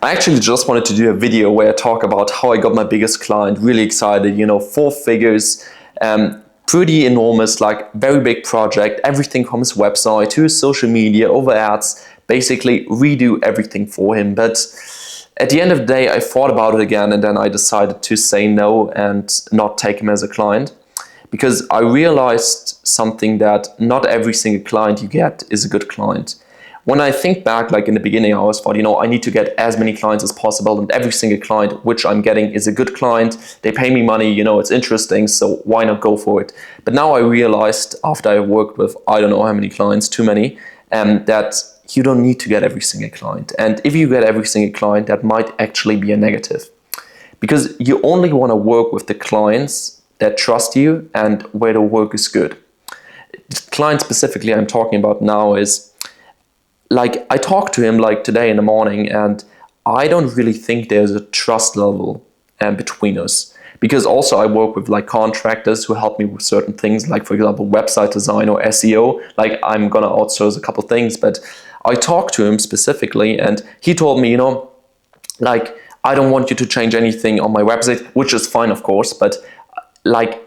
I actually just wanted to do a video where I talk about how I got my biggest client, really excited, 4 figures, pretty enormous, like very big project, everything from his website to his social media, over ads, basically redo everything for him. But at the end of the day, I thought about it again and then I decided to say no and not take him as a client. Because I realized something, that not every single client you get is a good client. When I think back, like in the beginning, I always thought, I need to get as many clients as possible, and every single client which I'm getting is a good client. They pay me money, it's interesting, so why not go for it? But now I realized, after I worked with, I don't know how many clients, too many, that you don't need to get every single client. And if you get every single client, that might actually be a negative. Because you only want to work with the clients that trust you and where the work is good. The client specifically I'm talking about now is, like, I talked to him like today in the morning, and I don't really think there's a trust level between us. Because also I work with like contractors who help me with certain things, like for example, website design or SEO. Like I'm gonna outsource a couple things, but I talked to him specifically and he told me, like, I don't want you to change anything on my website, which is fine, of course, but like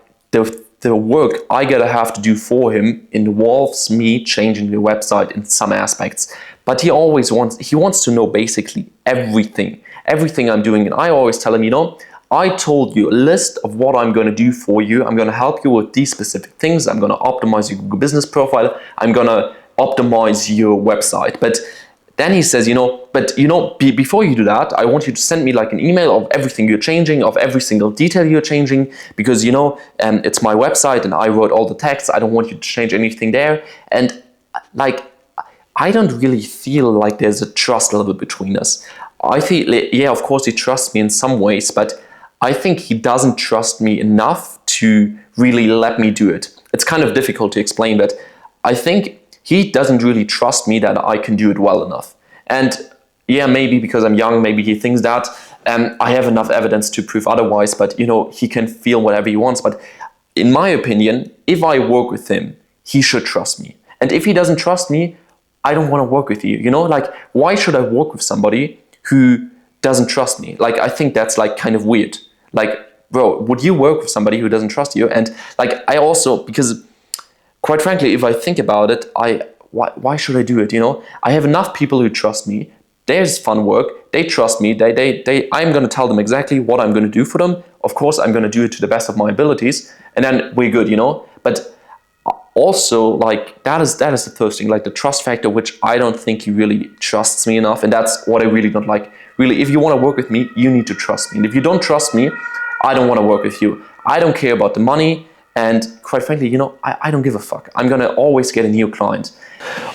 the work I gotta have to do for him involves me changing the website in some aspects. But he wants to know basically everything I'm doing. And I always tell him, I told you a list of what I'm gonna do for you. I'm gonna help you with these specific things. I'm gonna optimize your Google business profile. I'm gonna optimize your website. But then he says, before you do that, I want you to send me like an email of everything you're changing, of every single detail you're changing, because, it's my website and I wrote all the text. I don't want you to change anything there. And like, I don't really feel like there's a trust level between us. I feel, yeah, of course he trusts me in some ways, but I think he doesn't trust me enough to really let me do it. It's kind of difficult to explain, but I think he doesn't really trust me that I can do it well enough. And yeah, maybe because I'm young, maybe he thinks that. I have enough evidence to prove otherwise, but he can feel whatever he wants. But in my opinion, if I work with him, he should trust me. And if he doesn't trust me, I don't want to work with you. Like, why should I work with somebody who doesn't trust me? Like, I think that's like kind of weird. Like, bro, would you work with somebody who doesn't trust you? And like, I also, because quite frankly, if I think about it, why should I do it? I have enough people who trust me. There's fun work. They trust me. I'm going to tell them exactly what I'm going to do for them. Of course, I'm going to do it to the best of my abilities, and then we're good. But also, like, that is the first thing, like the trust factor, which I don't think he really trusts me enough, and that's what I really don't like. Really, if you want to work with me, you need to trust me. And if you don't trust me, I don't want to work with you. I don't care about the money. And quite frankly, I don't give a fuck. I'm gonna always get a new client.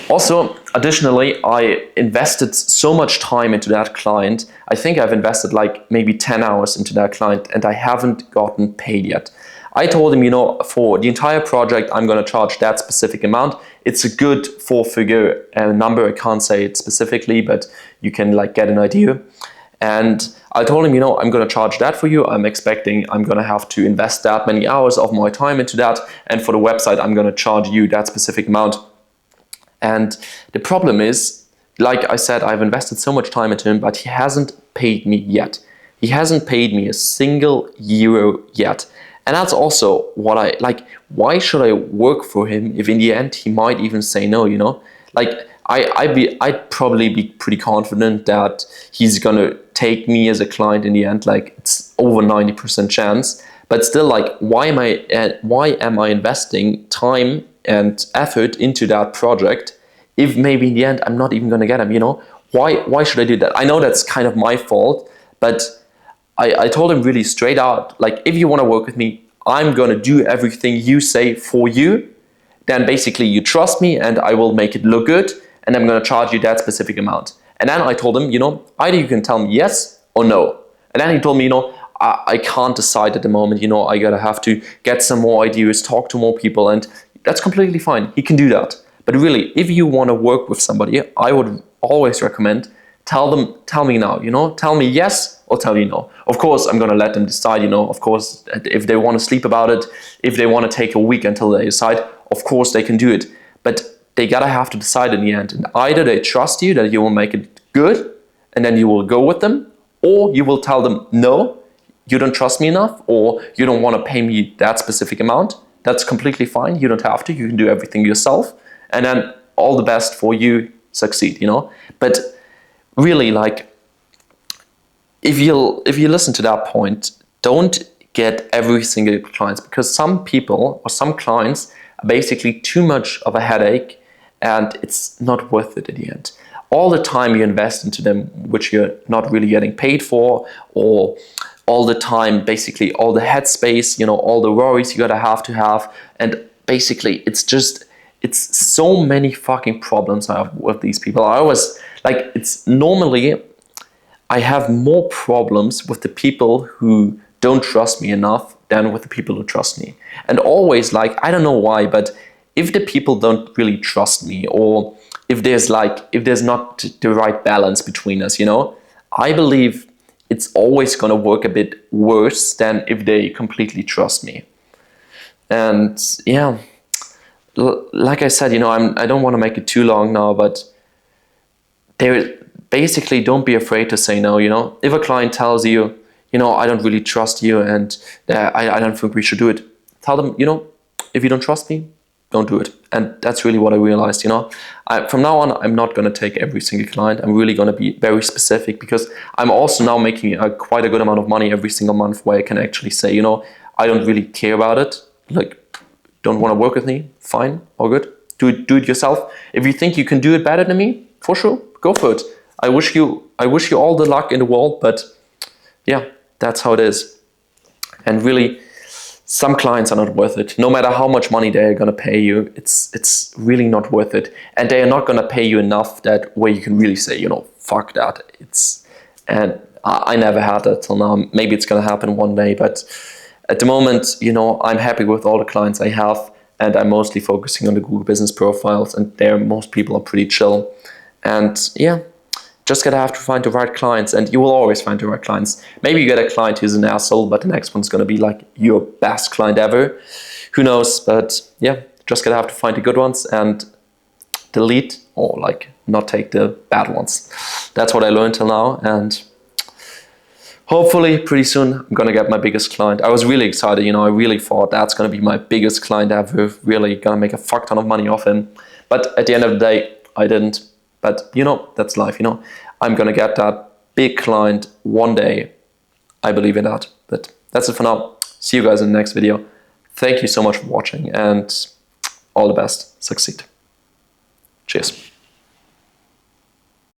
Also, additionally, I invested so much time into that client. I think I've invested like maybe 10 hours into that client and I haven't gotten paid yet. I told him, for the entire project, I'm gonna charge that specific amount. It's a good 4-figure number. I can't say it specifically, but you can like get an idea. And I told him, I'm going to charge that for you. I'm expecting I'm going to have to invest that many hours of my time into that. And for the website, I'm going to charge you that specific amount. And the problem is, like I said, I've invested so much time into him, but he hasn't paid me yet. He hasn't paid me a single euro yet. And that's also what I like. Why should I work for him if in the end he might even say no, Like, I'd probably be pretty confident that he's gonna take me as a client in the end. Like, it's over 90% chance. But still, like, why am I investing time and effort into that project if maybe in the end I'm not even gonna get him? Why should I do that? I know that's kind of my fault, but I told him really straight out, like, if you want to work with me, I'm gonna do everything you say for you. Then basically you trust me and I will make it look good. And I'm going to charge you that specific amount. And then I told him, either you can tell me yes or no. And then he told me, I can't decide at the moment. I gotta have to get some more ideas, talk to more people, and that's completely fine. He can do that. But really, if you want to work with somebody, I would always recommend tell me now. Tell me yes or tell me no. Of course, I'm gonna let them decide. Of course, if they want to sleep about it, if they want to take a week until they decide, of course they can do it. But they gotta have to decide in the end, and either they trust you that you will make it good and then you will go with them, or you will tell them, no, you don't trust me enough, or you don't want to pay me that specific amount. That's completely fine. You don't have to. You can do everything yourself. And then all the best for you, succeed, you know? But really, like, if you listen to that point, don't get every single client, because some people or some clients are basically too much of a headache, and it's not worth it at the end. All the time you invest into them, which you're not really getting paid for, or all the time, basically all the headspace, you know, all the worries you gotta have, and basically it's so many fucking problems I have with these people. I always, like, it's normally, I have more problems with the people who don't trust me enough than with the people who trust me. And always, like, I don't know why, but if the people don't really trust me, or if there's not the right balance between us, you know, I believe it's always gonna work a bit worse than if they completely trust me. And yeah, like I said, you know, I don't want to make it too long now, but basically, don't be afraid to say no, you know. If a client tells you, you know, I don't really trust you, and I don't think we should do it, tell them, you know, if you don't trust me, don't do it. And that's really what I realized, you know. From now on, I'm not going to take every single client. I'm really going to be very specific, because I'm also now making quite a good amount of money every single month, where I can actually say, you know, I don't really care about it. Like, don't want to work with me? Fine, all good. Do it yourself. If you think you can do it better than me, for sure, go for it. I wish you all the luck in the world, but yeah, that's how it is. And really, some clients are not worth it. No matter how much money they're gonna pay you, it's really not worth it. And they are not gonna pay you enough that where you can really say, you know, fuck that. And I never had that till now. Maybe it's gonna happen one day, but at the moment, you know, I'm happy with all the clients I have, and I'm mostly focusing on the Google business profiles, and there most people are pretty chill. And yeah, just gotta have to find the right clients, and you will always find the right clients. Maybe you get a client who's an asshole, but the next one's gonna be like your best client ever. Who knows? But yeah, just gotta have to find the good ones and delete, or like not take the bad ones. That's what I learned till now, and hopefully pretty soon I'm gonna get my biggest client. I was really excited, you know, I really thought that's gonna be my biggest client ever, really gonna make a fuck ton of money off him. But at the end of the day, I didn't. But you know, that's life, you know. I'm gonna get that big client one day. I believe in that. But that's it for now. See you guys in the next video. Thank you so much for watching, and all the best. Succeed. Cheers.